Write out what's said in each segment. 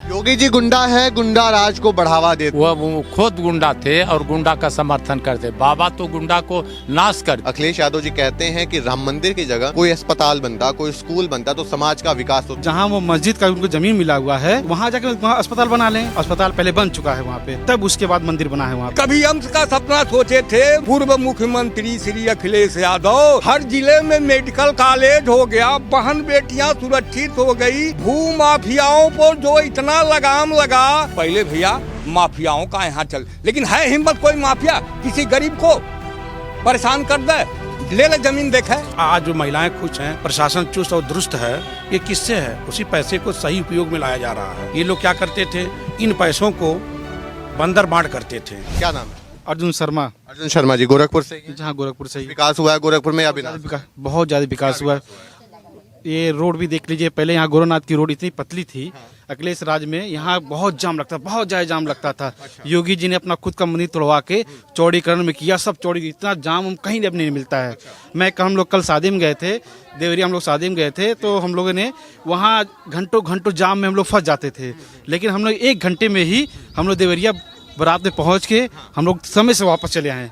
योगी जी गुंडा है, गुंडा राज को बढ़ावा देते। वो खुद गुंडा थे और गुंडा का समर्थन करते। बाबा तो गुंडा को नाश कर। अखिलेश यादव जी कहते हैं कि राम मंदिर की जगह कोई अस्पताल बनता, कोई स्कूल बनता तो समाज का विकास होता। जहाँ वो मस्जिद का उनको जमीन मिला हुआ है, वहाँ जाके वहाँ अस्पताल बना लें। अस्पताल पहले बन चुका है वहाँ पे, तब उसके बाद मंदिर बना है वहाँ पे। कभी अंश का सपना सोचे थे पूर्व मुख्यमंत्री श्री अखिलेश यादव। हर जिले में मेडिकल कॉलेज हो गया, बहन बेटियां सुरक्षित हो गई। भू माफियाओं पर जो इतना लगाम लगा, पहले भैया माफियाओं का यहाँ चल, लेकिन है हिम्मत कोई माफिया किसी गरीब को परेशान कर दे? ले जमीन देखे। आज जो महिलाएं खुश हैं, प्रशासन चुस्त और दुरुस्त है, ये किससे है? उसी पैसे को सही उपयोग में लाया जा रहा है। ये लोग क्या करते थे, इन पैसों को बंदर बांट करते थे। क्या नाम है? अर्जुन शर्मा। अर्जुन शर्मा जी गोरखपुर से ही? जहाँ गोरखपुर से ही विकास हुआ है गोरखपुर में या विनाश? बहुत ज्यादा विकास हुआ है। ये रोड भी देख लीजिए, पहले यहाँ गोरखनाथ की रोड इतनी पतली थी, अखिलेश राज में यहाँ बहुत जाम लगता, बहुत ज्यादा जाम लगता था। योगी जी ने अपना खुद का मंदिर तोड़वा के चौड़ीकरण में किया, सब चौड़ी, इतना जाम कहीं अब नहीं मिलता है। हम लोग कल शादी में गए थे, देवरिया हम लोग शादी में गए थे, तो हम लोगों ने वहाँ घंटों घंटों जाम में हम लोग फंस जाते थे, लेकिन हम लोग 1 घंटे में ही हम लोग देवरिया बारात में पहुँच के हम लोग समय से वापस चले आए।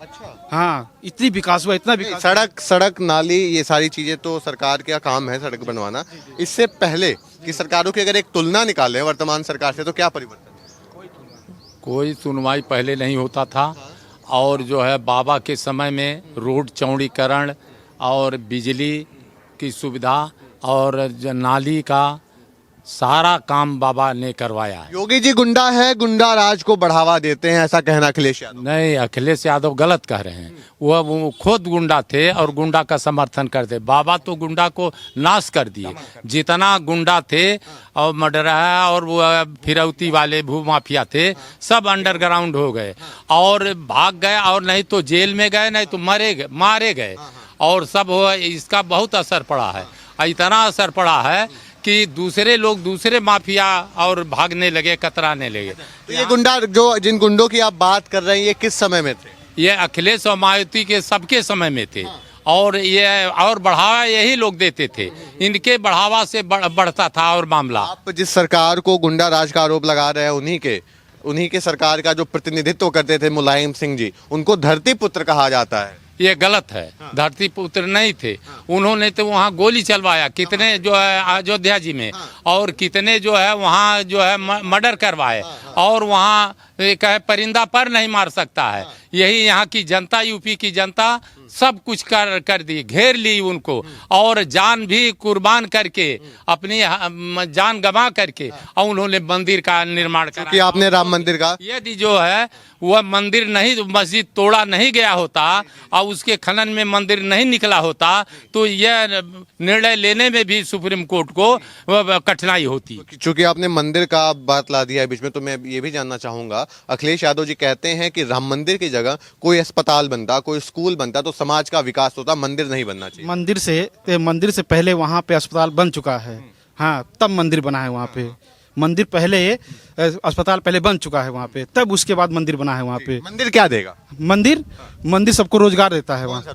हाँ, इतनी विकास हुआ, इतना विकास। सड़क नाली ये सारी चीजें तो सरकार का काम है, सड़क बनवाना। इससे पहले की सरकारों की अगर एक तुलना निकालें वर्तमान सरकार से तो क्या परिवर्तन? कोई सुनवाई पहले नहीं होता था, और जो है बाबा के समय में रोड चौड़ीकरण और बिजली की सुविधा और नाली का सारा काम बाबा ने करवाया है। योगी जी गुंडा है, गुंडा राज को बढ़ावा देते हैं, ऐसा कहना अखिलेश यादव। नहीं, अखिलेश यादव गलत कह रहे हैं। वो खुद गुंडा थे और गुंडा का समर्थन करते। बाबा तो गुंडा को नाश कर दिए। जितना गुंडा थे और मर्डरा और वो फिरौती वाले भू माफिया थे, सब अंडरग्राउंड हो गए और भाग गए, और नहीं तो जेल में गए, नहीं तो मारे गए, और सब हो। इसका बहुत असर पड़ा है, इतना असर पड़ा है कि दूसरे लोग, दूसरे माफिया और भागने लगे, कतराने लगे। तो ये गुंडा, जो जिन गुंडों की आप बात कर रहे हैं, ये किस समय में थे? ये अखिलेश और मायावती के सबके समय में थे, और ये और बढ़ावा यही लोग देते थे। इनके बढ़ावा से बढ़ता था और मामला। आप जिस सरकार को गुंडा राज का आरोप लगा रहे हैं, उन्हीं के सरकार का जो प्रतिनिधित्व करते थे मुलायम सिंह जी, उनको धरती पुत्र कहा जाता है। ये गलत है। धरती पुत्र नहीं थे, उन्होंने तो वहाँ गोली चलवाया कितने, जो है अयोध्या जी में, और कितने जो है वहाँ जो है मर्डर करवाए, और वहाँ कहे परिंदा पर नहीं मार सकता है। यही यहाँ की जनता, यूपी की जनता सब कुछ कर दी, घेर ली उनको, और जान भी कुर्बान करके, अपनी जान गंवा करके, और उन्होंने मंदिर का निर्माण किया। कि आपने राम मंदिर का, यदि जो है वह मंदिर नहीं, मस्जिद तोड़ा नहीं गया होता और उसके खनन में मंदिर नहीं निकला होता, तो यह निर्णय लेने में भी सुप्रीम कोर्ट को कठिनाई होती। चूंकि आपने मंदिर का बात ला दिया है बीच में, तो मैं ये भी जानना चाहूंगा, अखिलेश यादव जी कहते हैं कि राम मंदिर की जगह कोई अस्पताल बनता, कोई स्कूल बनता तो समाज का विकास होता, मंदिर नहीं बनना चाहिए। मंदिर से पहले वहाँ पे अस्पताल बन चुका है। हाँ, तब मंदिर बना है वहाँ पे। मंदिर पहले, अस्पताल पहले बन चुका है वहाँ पे, तब उसके बाद मंदिर बना है वहाँ पे। मंदिर क्या देगा? मंदिर सबको रोजगार देता है। वहाँ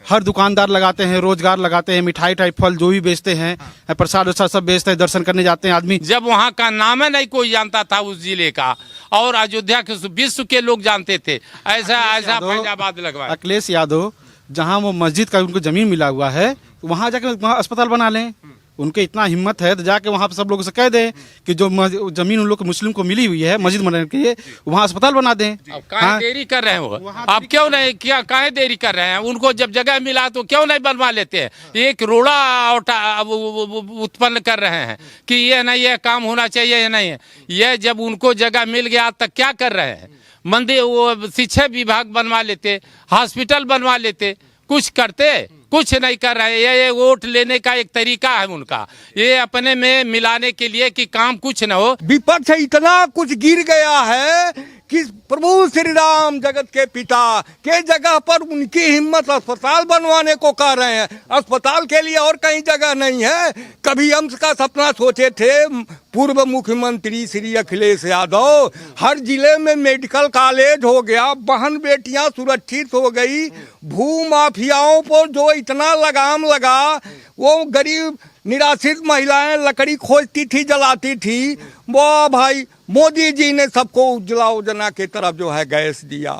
हर दुकानदार लगाते हैं, रोजगार लगाते हैं, मिठाई फल जो भी बेचते हैं, प्रसाद सब बेचते हैं, दर्शन करने जाते हैं आदमी। जब वहाँ का नाम है नहीं कोई जानता था उस जिले का, और अयोध्या के विश्व के लोग जानते थे। ऐसा फैजाबाद लगवाया अखिलेश यादव। जहाँ वो मस्जिद का उनको जमीन मिला हुआ है, वहाँ जाके वहाँ अस्पताल बना लें। उनके इतना हिम्मत है तो जाके वहाँ पे सब लोगों से कह दें कि जो जमीन उन लोग मुस्लिम को मिली हुई है मस्जिद बनाने के लिए, वहाँ अस्पताल बना दें। अब काहे देरी कर रहे हैं वो? आप क्यों नहीं, क्या काहे देरी कर रहे हैं? उनको जब जगह मिला तो क्यों नहीं बनवा लेते हैं? एक रोड़ा उत्पन्न कर रहे हैं कि ये नहीं, ये काम होना चाहिए, ये नहीं है। ये जब उनको जगह मिल गया तक क्या कर रहे हैं? मंदिर, वो शिक्षा विभाग बनवा लेते, हॉस्पिटल बनवा लेते, कुछ करते, कुछ नहीं कर रहे। ये वोट लेने का एक तरीका है उनका, ये अपने में मिलाने के लिए कि काम कुछ न हो। विपक्ष इतना कुछ गिर गया है कि प्रभु श्री राम जगत के पिता के जगह पर उनकी हिम्मत अस्पताल बनवाने को कह रहे हैं। अस्पताल के लिए और कहीं जगह नहीं है। कभी अंश का सपना सोचे थे पूर्व मुख्यमंत्री श्री अखिलेश यादव। हर जिले में मेडिकल कॉलेज हो गया, बहन बेटियां सुरक्षित हो गई। भू माफियाओं पर जो इतना लगाम लगा, वो गरीब निराश्रित महिलाएं लकड़ी खोजती थी, जलाती थी। वो भाई मोदी जी ने सबको उज्ज्वला योजना की तरफ जो है गैस दिया।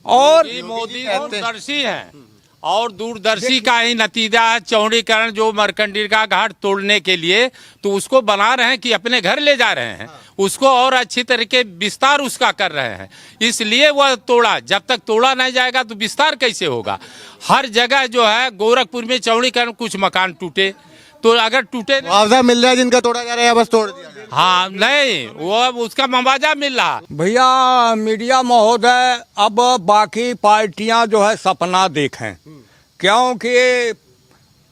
और मोदी दूरदर्शी है और दूरदर्शी का ही नतीजा है चौड़ीकरण, जो मरकंडीर घाट तोड़ने के लिए तो उसको बना रहे हैं कि अपने घर ले जा रहे हैं, उसको और अच्छी तरीके विस्तार उसका कर रहे हैं, इसलिए वह तोड़ा। जब तक तोड़ा नहीं जाएगा तो विस्तार कैसे होगा। हर जगह जो है गोरखपुर में चौड़ीकरण, कुछ मकान टूटे तो अगर टूटे मुआवजा मिल रहा है जिनका तोड़ा जा रहा है या बस तोड़ दिया? हाँ नहीं, वो उसका मुआवजा मिल रहा। भैया मीडिया महोदय अब बाकी पार्टियां जो है सपना देखें, क्योंकि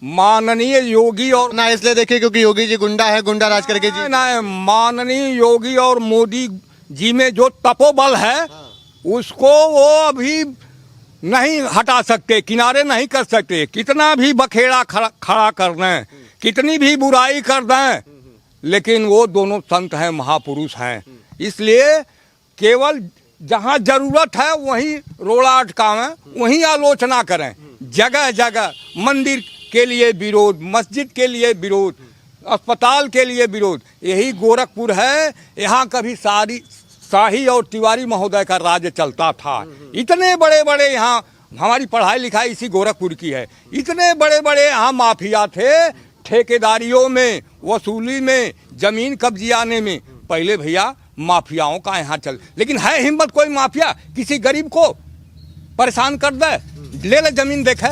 माननीय योगी और ना इसलिए देखिए क्योंकि योगी जी गुंडा है, गुंडा राज करके जी। नहीं, माननीय योगी और मोदी जी में जो तपोबल है उसको वो अभी नहीं हटा सकते, किनारे नहीं कर सकते। कितना भी बखेड़ा खड़ा कर दें, कितनी भी बुराई कर दें, लेकिन वो दोनों संत हैं, महापुरुष हैं। इसलिए केवल जहाँ जरूरत है वहीं रोड़ा अटकावें, वहीं आलोचना करें। जगह जगह मंदिर के लिए विरोध, मस्जिद के लिए विरोध, अस्पताल के लिए विरोध। यही गोरखपुर है, यहाँ कभी शाही और तिवारी महोदय का राज्य चलता था। इतने बड़े बड़े यहाँ, हमारी पढ़ाई लिखाई इसी गोरखपुर की है, इतने बड़े बड़े यहाँ माफिया थे, ठेकेदारियों में, वसूली में, जमीन कब्जियाने में। पहले भैया माफियाओं का यहाँ चल, लेकिन है हिम्मत कोई माफिया किसी गरीब को परेशान कर दे, ले ले जमीन देखे।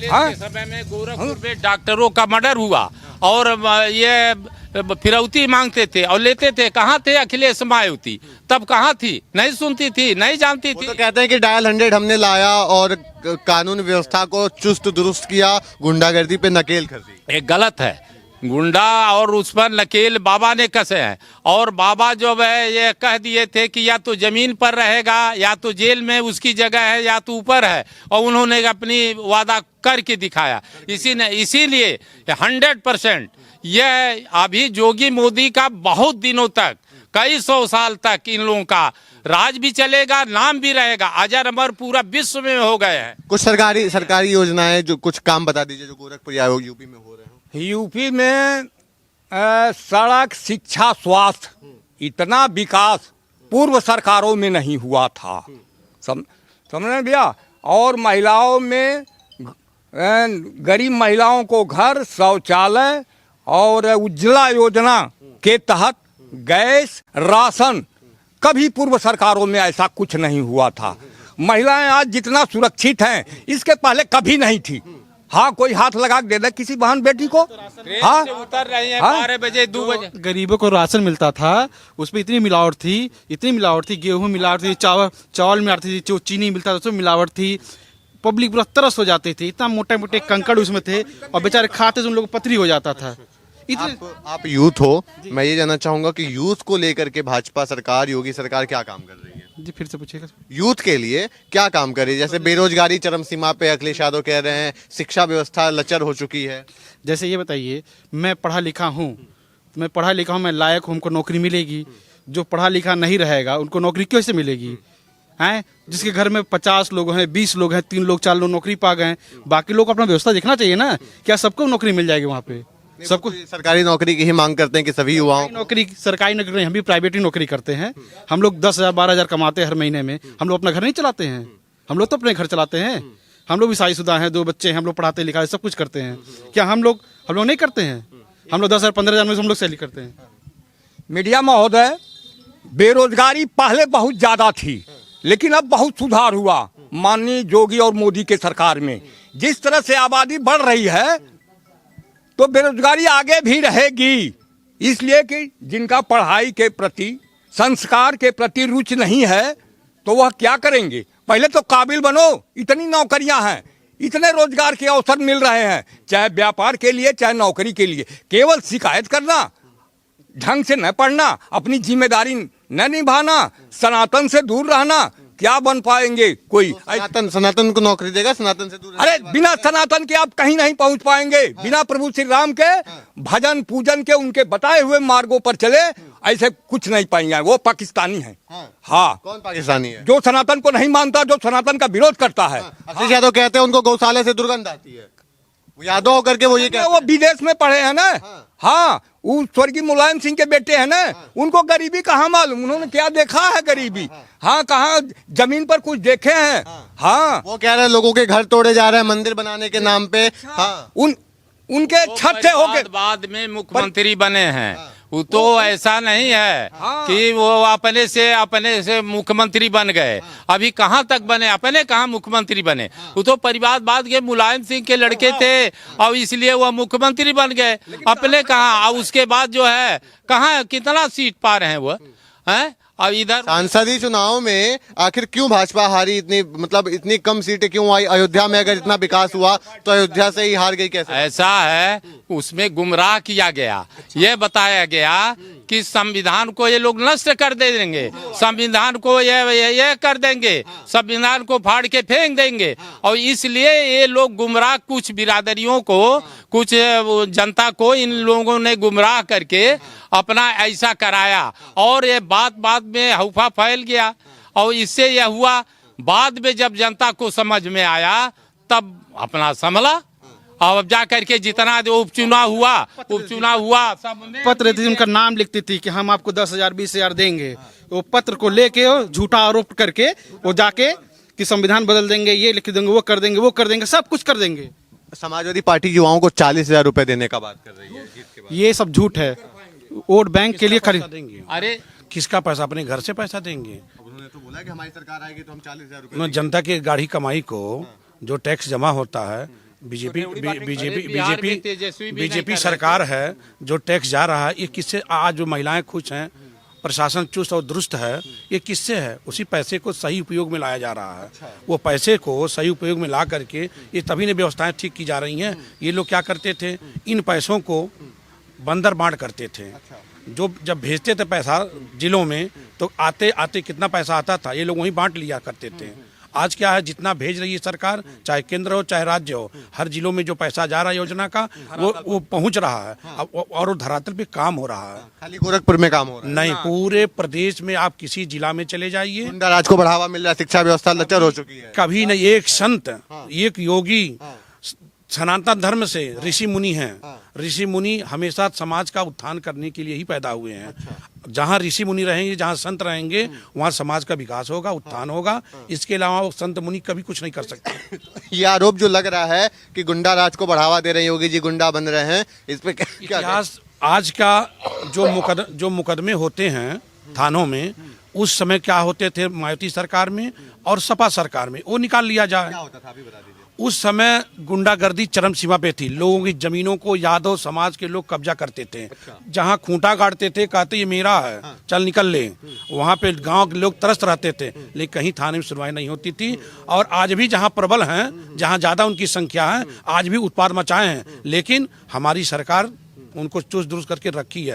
हाँ? के समय में गोरखपुर में डॉक्टरों का मर्डर हुआ और ये फिरौती मांगते थे और लेते थे। कहाँ थे अखिलेश मायावती? तब कहाँ थी? नहीं सुनती थी, नहीं जानती थी। तो कहते हैं कि डायल 100 हमने लाया और कानून व्यवस्था को चुस्त दुरुस्त किया, गुंडागर्दी पे नकेल कर दी। एक गलत है, गुंडा और उस पर नकेल बाबा ने कसे हैं। और बाबा जो है ये कह दिए थे कि या तो जमीन पर रहेगा, या तो जेल में उसकी जगह है, या तो ऊपर है, और उन्होंने अपनी वादा करके दिखाया। इसीलिए 100% यह अभी जोगी मोदी का बहुत दिनों तक, कई 100 साल तक इन लोगों का राज भी चलेगा, नाम भी रहेगा, अजर अमर पूरा विश्व में हो गए हैं। कुछ सरकारी योजनाएं, जो कुछ काम बता दीजिए जो गोरखपुर या यूपी में हो रहे हैं। यूपी में सड़क, शिक्षा, स्वास्थ्य, इतना विकास पूर्व सरकारों में नहीं हुआ था, समझ भैया। और महिलाओं में गरीब महिलाओं को घर, शौचालय और उज्ज्वला योजना के तहत गैस, राशन, कभी पूर्व सरकारों में ऐसा कुछ नहीं हुआ था। महिलाएं आज जितना सुरक्षित हैं इसके पहले कभी नहीं थी। हाँ, कोई हाथ लगा दे दे किसी बहन बेटी को, हाँ उतर रही है 12 बजे 2 बजे। गरीबों को राशन मिलता था, उसमें इतनी मिलावट थी, गेहूं मिलावट थी, चावल मिलावट थी, जो चीनी मिलता था उसमें मिलावट थी। पब्लिक पूरा तरस हो जाती थी, इतना मोटे मोटे कंकड़ उसमें थे और बेचारे खाते तो उन लोगों को पथरी हो जाता था। आप यूथ हो, मैं ये जानना चाहूंगा कि यूथ को लेकर के भाजपा सरकार, योगी सरकार क्या काम कर रही है? जी फिर से पूछिएगा। यूथ के लिए क्या काम कर रही है? जैसे बेरोजगारी चरम सीमा पे, अखिलेश यादव कह रहे हैं, शिक्षा व्यवस्था लचर हो चुकी है। जैसे ये बताइए, मैं पढ़ा लिखा हूँ, मैं लायक हूँ, हमको नौकरी मिलेगी। जो पढ़ा लिखा नहीं रहेगा उनको नौकरी कैसे मिलेगी? हैं, जिसके घर में 50 लोग हैं, 20 लोग हैं, 3 लोग 4 लोग नौकरी पा गए, बाकी लोग अपना व्यवस्था देखना चाहिए ना। क्या सबको नौकरी मिल जाएगी वहाँ पे? सबको सरकारी नौकरी की ही मांग करते हैं कि सभी युवाओं नौकरी, सरकारी नौकरी नहीं, हम भी प्राइवेट ही नौकरी करते हैं। हम लोग 10,000 12,000 कमाते हैं हर महीने में। हम लोग अपना घर नहीं चलाते हैं, हम लोग तो अपने घर चलाते हैं। हम लोग भी शादीशुदा हैं, 2 बच्चे हैं, हम लोग पढ़ाते लिखाते सब कुछ करते हैं। क्या हम लोग नहीं करते हैं? हम लोग 10,000 15,000 में हम लोग सैलरी करते हैं। मीडिया महोदय, बेरोजगारी पहले बहुत ज्यादा थी, लेकिन अब बहुत सुधार हुआ माननीय योगी और मोदी के सरकार में। जिस तरह से आबादी बढ़ रही है तो बेरोजगारी आगे भी रहेगी, इसलिए कि जिनका पढ़ाई के प्रति, संस्कार के प्रति रुचि नहीं है तो वह क्या करेंगे? पहले तो काबिल बनो, इतनी नौकरियां हैं, इतने रोजगार के अवसर मिल रहे हैं, चाहे व्यापार के लिए चाहे नौकरी के लिए। केवल शिकायत करना, ढंग से न पढ़ना, अपनी जिम्मेदारी न निभाना, सनातन से दूर रहना, क्या बन पाएंगे? कोई सनातन को नौकरी देगा? सनातन से दूर? अरे बिना सनातन के आप कहीं नहीं पहुंच पाएंगे। बिना प्रभु श्री राम के भजन पूजन के, उनके बताए हुए मार्गों पर चले, ऐसे कुछ नहीं पाएंगे। वो पाकिस्तानी है। हाँ, कौन पाकिस्तानी है? जो सनातन को नहीं मानता, जो सनातन का विरोध करता है। अखिलेश यादव कहते हैं उनको गौशाले से दुर्गंध आती है। यादव होकर के वो ये वो विदेश में पढ़े हैं ना। हाँ, वो स्वर्गीय मुलायम सिंह के बेटे हैं ना। उनको गरीबी कहाँ मालूम, उन्होंने क्या देखा है गरीबी। हाँ, कहाँ जमीन पर कुछ देखे हैं। हाँ, वो कह रहे हैं लोगों के घर तोड़े जा रहे हैं मंदिर बनाने के नाम पे। हाँ, उनके छत से होके बाद में मुख्यमंत्री बने हैं। वो तो ऐसा नहीं है हाँ। कि वो अपने से मुख्यमंत्री बन गए। अभी कहाँ तक बने, अपने कहाँ मुख्यमंत्री बने। वो तो परिवारवाद के मुलायम सिंह के लड़के थे और इसलिए वो मुख्यमंत्री बन गए। अपने कहाँ, और उसके बाद जो है कहाँ कितना सीट पा रहे हैं वो हैं। और इधर सांसदीय चुनाव में आखिर क्यों भाजपा हारी, इतनी मतलब इतनी कम सीटें क्यों आई? अयोध्या में अगर इतना विकास हुआ तो अयोध्या से ही हार गई कैसे? ऐसा है, उसमें गुमराह किया गया। ये बताया गया कि संविधान को ये लोग नष्ट कर देंगे, संविधान को ये कर देंगे, संविधान को फाड़ के फेंक देंगे। और इसलिए ये लोग गुमराह, कुछ बिरादरियों को, कुछ जनता को इन लोगों ने गुमराह करके अपना ऐसा कराया। और ये बात में हौफा फैल गया। और इससे यह हुआ, बाद में जब जनता को समझ में आया तब अपना संभला। और अब जा करके जितना उपचुनाव हुआ सब पत्र थी, उनका नाम लिखती थी कि हम आपको 10,000 20,000 देंगे। वो पत्र को लेके झूठा आरोप करके वो जाके कि संविधान बदल देंगे, ये लिख देंगे, वो कर देंगे, सब कुछ कर देंगे। समाजवादी पार्टी युवाओं को 40,000 रुपए देने का बात कर रही है जीत के बाद। ये सब झूठ है। वोट बैंक के लिए खरीद देंगे। अरे किसका पैसा, अपने घर से पैसा देंगे। उन्होंने तो बोला कि हमारी सरकार आएगी तो हम 40,000 रुपए उन्होंने जनता की गाढ़ी कमाई को जो टैक्स जमा होता है, बीजेपी सरकार है जो टैक्स जा रहा है, ये किससे? आज जो महिलाएं खुश हैं, प्रशासन चुस्त और दुरुस्त है, ये किससे है? उसी पैसे को सही उपयोग में लाया जा रहा है। वो पैसे को सही उपयोग में ला करके ये तभी ने व्यवस्थाएं ठीक की जा रही हैं। ये लोग क्या करते थे, इन पैसों को बंदर बांट करते थे। जो जब भेजते थे पैसा जिलों में तो आते आते कितना पैसा आता था, ये लोग वहीं बांट लिया करते थे। आज क्या है, जितना भेज रही है सरकार, चाहे केंद्र हो चाहे राज्य हो, हर जिलों में जो पैसा जा रहा है योजना का वो पहुंच रहा है। और वो धरातल पे काम हो रहा है। खाली गोरखपुर में काम हो रहा है? नहीं, पूरे प्रदेश में आप किसी जिला में चले जाइए, गुंडा राज को बढ़ावा मिल रहा है, शिक्षा व्यवस्था लचर हो चुकी है। कभी नहीं एक संत, एक योगी, सनातन धर्म से ऋषि मुनि हैं। ऋषि मुनि हमेशा समाज का उत्थान करने के लिए ही पैदा हुए हैं। जहाँ ऋषि मुनि रहेंगे, जहाँ संत रहेंगे, वहाँ समाज का विकास होगा, उत्थान होगा। इसके अलावा वो संत मुनि कभी कुछ नहीं कर सकते। ये आरोप जो लग रहा है कि गुंडा राज को बढ़ावा दे रहे हैं, योगी जी गुंडा बन रहे हैं, इस पे क्या इतिहास आज का जो मुकदमे होते हैं थानों में, उस समय क्या होते थे मायावती सरकार में और सपा सरकार में, वो निकाल लिया जाए। होता था अभी बता दीजिए। उस समय गुंडागर्दी चरम सीमा पे थी। लोगों की जमीनों को यादव समाज के लोग कब्जा करते थे। जहां खूंटा गाड़ते थे, कहते ये मेरा है, चल निकल ले। वहां पे गांव के लोग तरस रहते थे, लेकिन कहीं थाने में सुनवाई नहीं होती थी। और आज भी जहां प्रबल हैं, जहां ज्यादा उनकी संख्या है, आज भी उत्पाद मचाए हैं, लेकिन हमारी सरकार उनको चुस्त दुरुस्त करके रखी है।